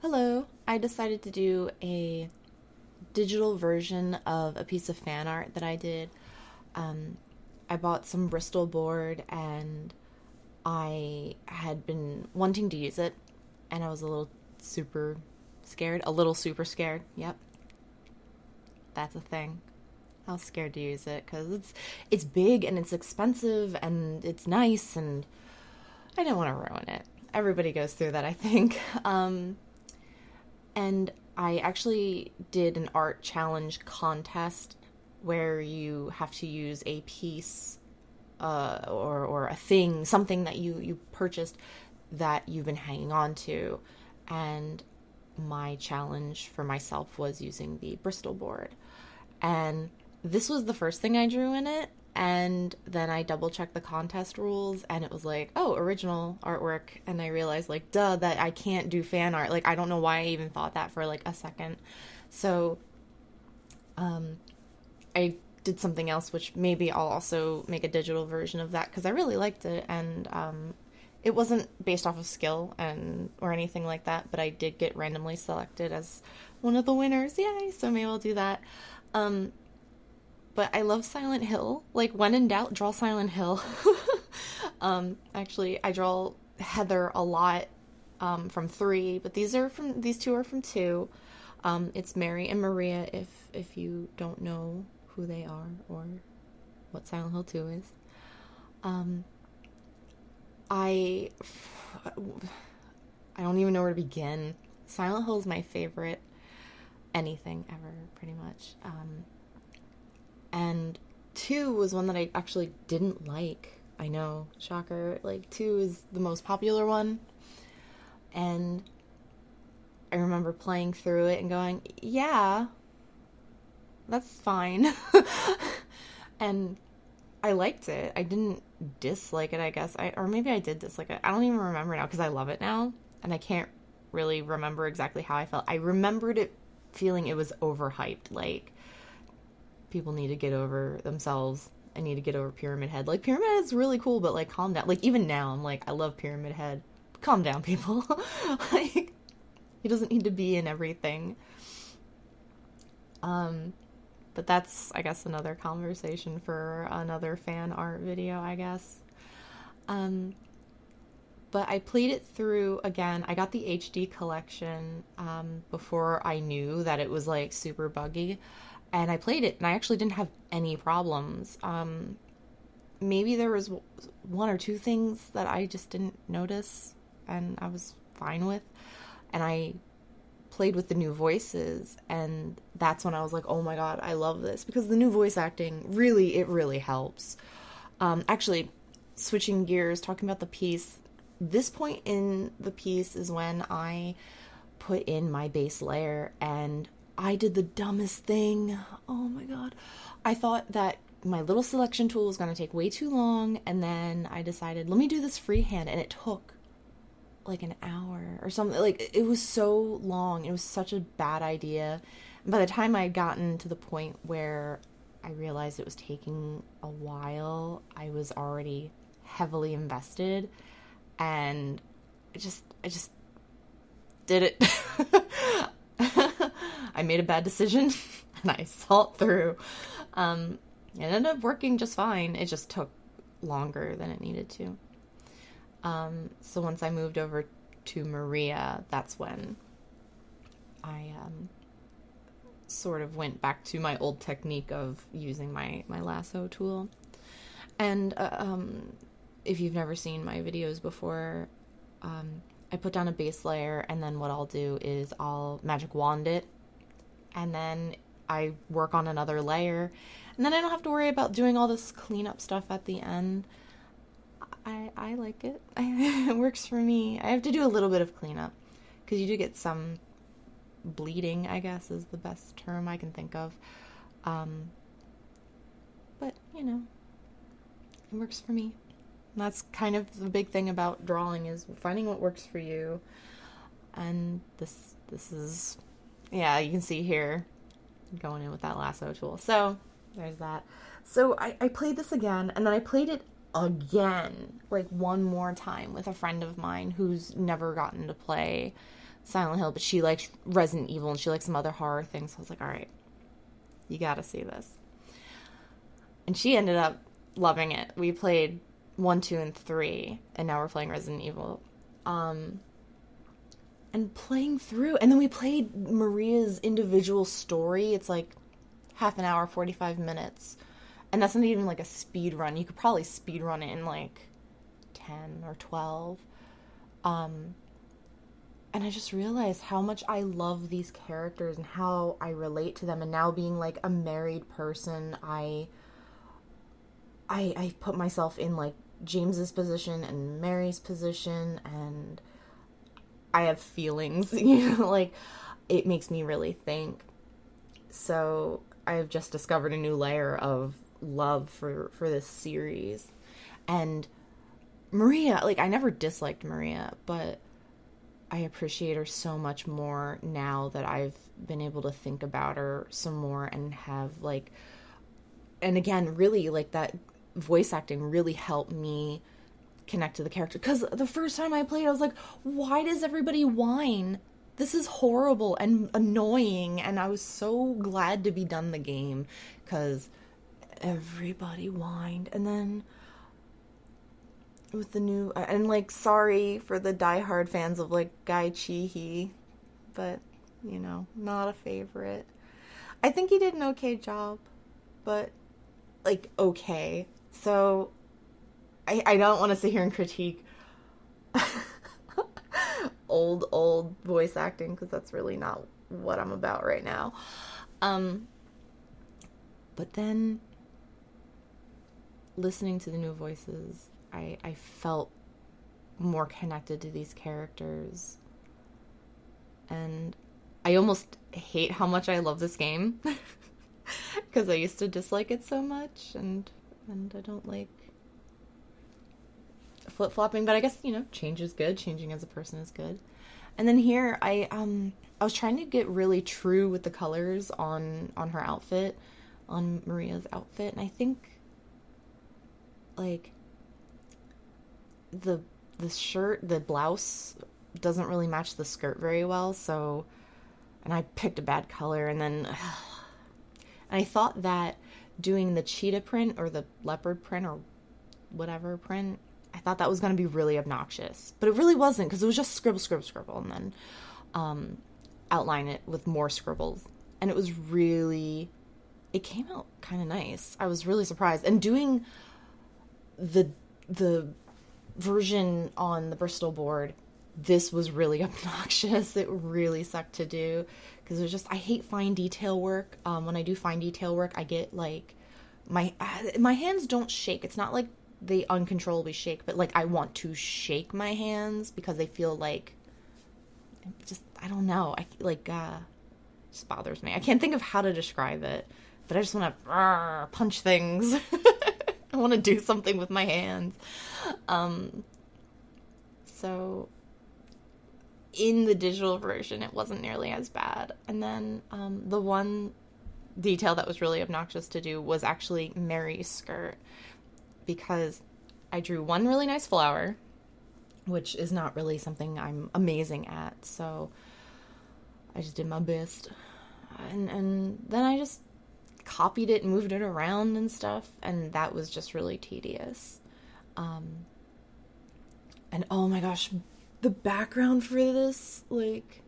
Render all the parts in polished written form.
Hello, I decided to do a digital version of a piece of fan art that I did. Um, I bought some Bristol board and I had been wanting to use it, and I was a little super scared. A little super scared. Yep, that's a thing. I was scared to use it because it's big and it's expensive and it's nice, and I didn't want to ruin it. Everybody goes through that, I think. And I actually did an art challenge contest where you have to use a piece or a thing, something that you purchased that you've been hanging on to. And my challenge for myself was using the Bristol board. And this was the first thing I drew in it. And then I double checked the contest rules and it was like, oh, original artwork. And I realized, like, duh, that I can't do fan art. Like, I don't know why I even thought that for like a second. So I did something else, which maybe I'll also make a digital version of that because I really liked it. And it wasn't based off of skill or anything like that, but I did get randomly selected as one of the winners. Yay! So maybe I'll do that. But I love Silent Hill. Like, when in doubt, draw Silent Hill. Actually, I draw Heather a lot from 3, but these two are from 2. It's Mary and Maria if you don't know who they are or what Silent Hill 2 is. I don't even know where to begin. Silent Hill is my favorite anything ever, pretty much. And 2 was one that I actually didn't like. I know, shocker. Like, 2 is the most popular one. And I remember playing through it and going, yeah, that's fine. And I liked it. I didn't dislike it, I guess. Or maybe I did dislike it. I don't even remember now because I love it now. And I can't really remember exactly how I felt. I remembered it feeling it was overhyped. Like, people need to get over themselves. I need to get over Pyramid Head. Like, Pyramid Head's really cool, but, like, calm down. Like, even now, I'm like, I love Pyramid Head. Calm down, people. Like, he doesn't need to be in everything. But that's, I guess, another conversation for another fan art video, I guess. But I played it through again. I got the HD collection before I knew that it was, like, super buggy. And I played it, and I actually didn't have any problems. Maybe there was 1 or 2 things that I just didn't notice, and I was fine with. And I played with the new voices, and that's when I was like, oh my god, I love this. Because the new voice acting, it really helps. Actually, switching gears, talking about the piece, this point in the piece is when I put in my base layer, and I did the dumbest thing. Oh my god. I thought that my little selection tool was going to take way too long, and then I decided, let me do this freehand, and it took like an hour or something. Like, it was so long. It was such a bad idea. And by the time I had gotten to the point where I realized it was taking a while, I was already heavily invested, and I just did it. I made a bad decision, and I saw it through. It ended up working just fine. It just took longer than it needed to. So once I moved over to Maria, that's when I sort of went back to my old technique of using my lasso tool. And if you've never seen my videos before, I put down a base layer, and then what I'll do is I'll magic wand it, and then I work on another layer, and then I don't have to worry about doing all this cleanup stuff at the end. I like it. It works for me. I have to do a little bit of cleanup, because you do get some bleeding, I guess, is the best term I can think of. But, it works for me. And that's kind of the big thing about drawing, is finding what works for you. And this is, yeah, you can see here, going in with that lasso tool. So, there's that. So, I played this again, and then I played it again, like one more time with a friend of mine who's never gotten to play Silent Hill, but she likes Resident Evil and she likes some other horror things. So I was like, all right, you gotta see this. And she ended up loving it. We played 1, 2, and 3, and now we're playing Resident Evil. And playing through, and then we played Maria's individual story. It's like half an hour, 45 minutes. And that's not even like a speed run. You could probably speed run it in like 10 or 12. And I just realized how much I love these characters and how I relate to them. And now being like a married person, I put myself in like James's position and Mary's position, and I have feelings, like it makes me really think. So I have just discovered a new layer of love for this series. And Maria, like I never disliked Maria, but I appreciate her so much more now that I've been able to think about her some more and have like, and again, really like that voice acting really helped me connect to the character. Because the first time I played, I was like, why does everybody whine? This is horrible and annoying. And I was so glad to be done the game because everybody whined. And then with the new, and like, sorry for the diehard fans of like Guy Chihi, but not a favorite. I think he did an okay job, but like okay. So I don't want to sit here and critique old voice acting because that's really not what I'm about right now. But then listening to the new voices, I felt more connected to these characters. And I almost hate how much I love this game because I used to dislike it so much, and I don't like flip-flopping, but I guess, change is good. Changing as a person is good. And then here, I was trying to get really true with the colors on her outfit, on Maria's outfit, and I think, like, the shirt, the blouse doesn't really match the skirt very well, so, and I picked a bad color, and then, and I thought that doing the cheetah print, or the leopard print, or whatever print, I thought that was going to be really obnoxious, but it really wasn't, because it was just scribble, scribble, scribble, and then outline it with more scribbles, and it was really, it came out kind of nice. I was really surprised, and doing the version on the Bristol board, this was really obnoxious. It really sucked to do, because it was just, I hate fine detail work. When I do fine detail work, I get like, my hands don't shake. It's not like they uncontrollably shake, but like I want to shake my hands because they feel like, just, I don't know, just bothers me. I can't think of how to describe it, but I just want to punch things. I want to do something with my hands. So in the digital version, it wasn't nearly as bad. And then the one detail that was really obnoxious to do was actually Mary's skirt, because I drew one really nice flower, which is not really something I'm amazing at, so I just did my best. And then I just copied it and moved it around and stuff, and that was just really tedious. And oh my gosh, the background for this, like,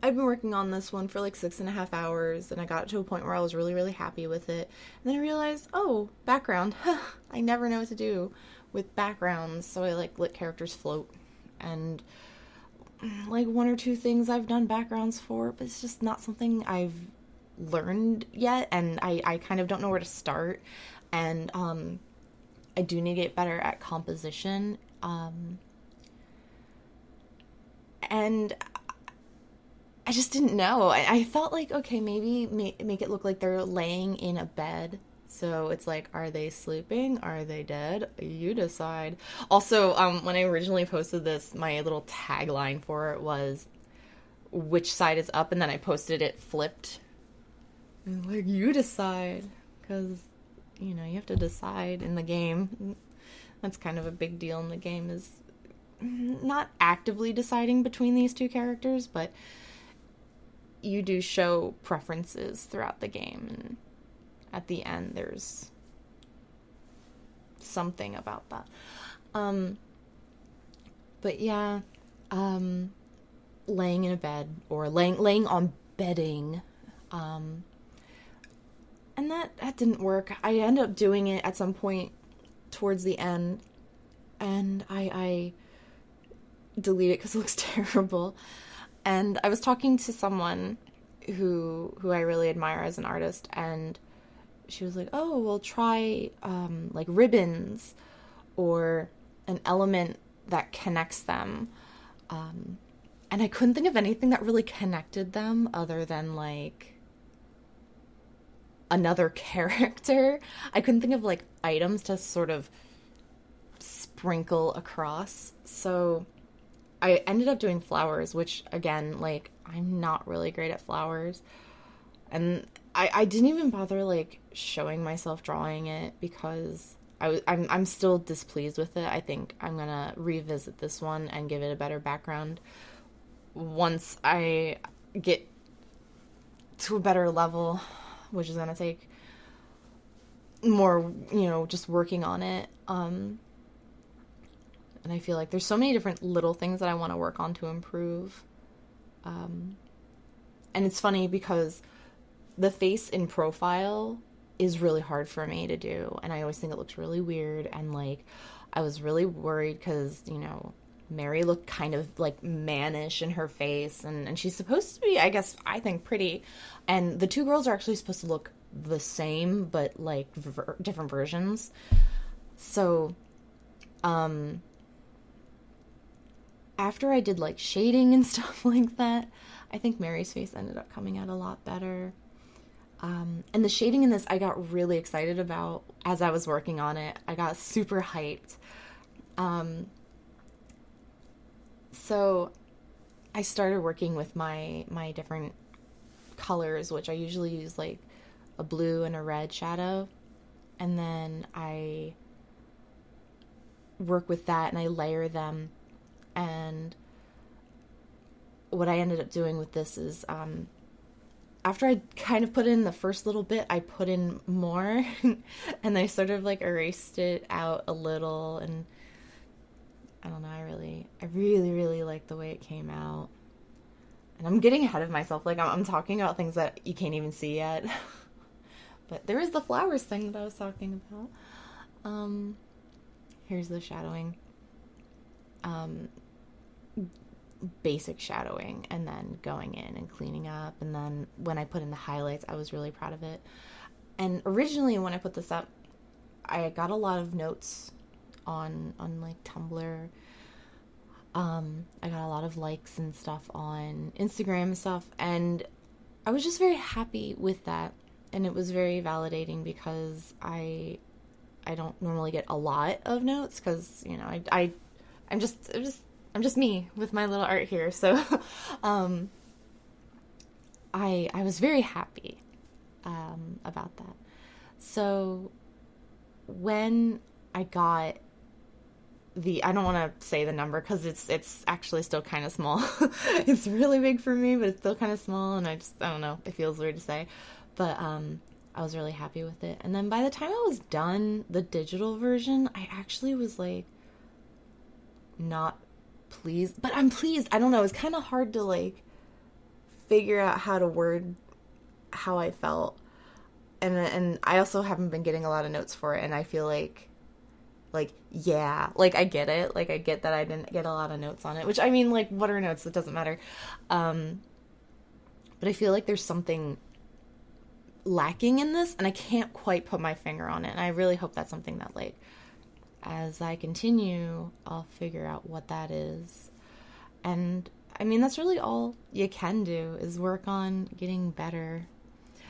I've been working on this one for like 6.5 hours, and I got to a point where I was really, really happy with it. And then I realized, oh, background. I never know what to do with backgrounds, so I like let characters float. And like 1 or 2 things I've done backgrounds for, but it's just not something I've learned yet, and I kind of don't know where to start. And I do need to get better at composition. And I just didn't know. I felt like, okay, maybe make it look like they're laying in a bed. So it's like, are they sleeping? Are they dead? You decide. Also, when I originally posted this, my little tagline for it was, which side is up? And then I posted it flipped. And like, you decide. Because, you have to decide in the game. That's kind of a big deal in the game, is not actively deciding between these two characters, but you do show preferences throughout the game, and at the end there's something about that. But yeah, laying in a bed or laying on bedding, and that didn't work. I ended up doing it at some point towards the end, and I delete it because it looks terrible. And I was talking to someone who I really admire as an artist, and she was like, "Oh, well, try like ribbons or an element that connects them." And I couldn't think of anything that really connected them other than like another character. I couldn't think of like items to sort of sprinkle across. So I ended up doing flowers, which again, like, I'm not really great at flowers. And I didn't even bother like showing myself drawing it because I'm still displeased with it. I think I'm gonna revisit this one and give it a better background once I get to a better level, which is gonna take more, just working on it. And I feel like there's so many different little things that I want to work on to improve. And it's funny because the face in profile is really hard for me to do, and I always think it looks really weird, and like I was really worried because Mary looked kind of like mannish in her face, and she's supposed to be, I think pretty, and the two girls are actually supposed to look the same but like different versions. So after I did like shading and stuff like that, I think Mary's face ended up coming out a lot better. And the shading in this I got really excited about as I was working on it. I got super hyped. So I started working with my different colors, which I usually use like a blue and a red shadow. And then I work with that and I layer them. And what I ended up doing with this is, after I kind of put in the first little bit, I put in more and I sort of like erased it out a little, and I don't know, I really like the way it came out. And I'm getting ahead of myself, like I'm talking about things that you can't even see yet. But there is the flowers thing that I was talking about. Here's the shadowing. Basic shadowing, and then going in and cleaning up, and then when I put in the highlights, I was really proud of it. And originally when I put this up, I got a lot of notes on like Tumblr. I got a lot of likes and stuff on Instagram and stuff, and I was just very happy with that, and it was very validating because I don't normally get a lot of notes because I'm just me with my little art here. So I was very happy about that. So when I got I don't want to say the number because it's actually still kind of small. It's really big for me, but it's still kind of small, and I don't know, it feels weird to say. But I was really happy with it. And then by the time I was done the digital version, I actually was like not pleased, but I'm pleased. I don't know, it's kind of hard to like figure out how to word how I felt, and I also haven't been getting a lot of notes for it, and I feel like yeah, like I get it, like I get that I didn't get a lot of notes on it, which I mean, like, what are notes? It doesn't matter. But I feel like there's something lacking in this, and I can't quite put my finger on it, and I really hope that's something that, like, as I continue, I'll figure out what that is. And I mean, that's really all you can do, is work on getting better.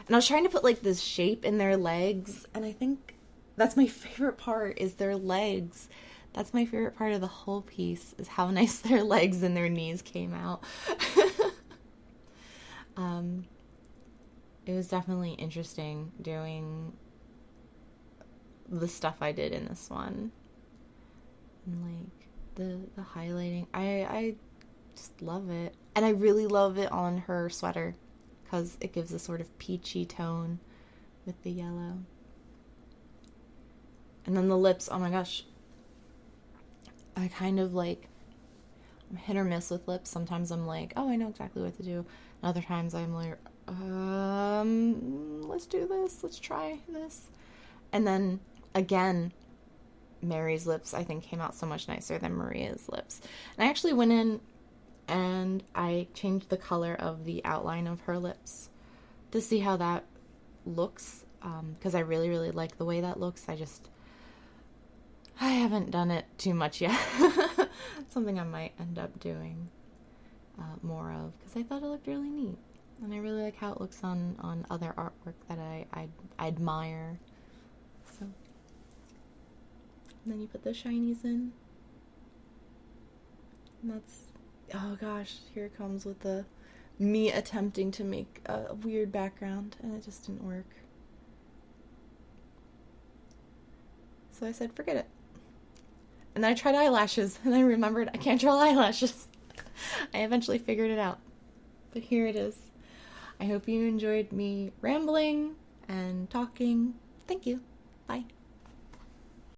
And I was trying to put like this shape in their legs, and I think that's my favorite part, is their legs. That's my favorite part of the whole piece, is how nice their legs and their knees came out. It was definitely interesting doing the stuff I did in this one. And like the highlighting. I just love it. And I really love it on her sweater because it gives a sort of peachy tone with the yellow. And then the lips, oh my gosh. I kind of like, I'm hit or miss with lips. Sometimes I'm like, oh, I know exactly what to do. And other times I'm like, let's do this. Let's try this. And then again, Mary's lips, I think, came out so much nicer than Maria's lips. And I actually went in and I changed the color of the outline of her lips to see how that looks. Because I really, really like the way that looks. I haven't done it too much yet. Something I might end up doing more of, because I thought it looked really neat. And I really like how it looks on other artwork that I admire. So, and then you put the shinies in. And that's, oh gosh, here it comes with me attempting to make a weird background, and it just didn't work. So I said, forget it. And then I tried eyelashes, and I remembered I can't draw eyelashes. I eventually figured it out. But here it is. I hope you enjoyed me rambling and talking. Thank you. Bye.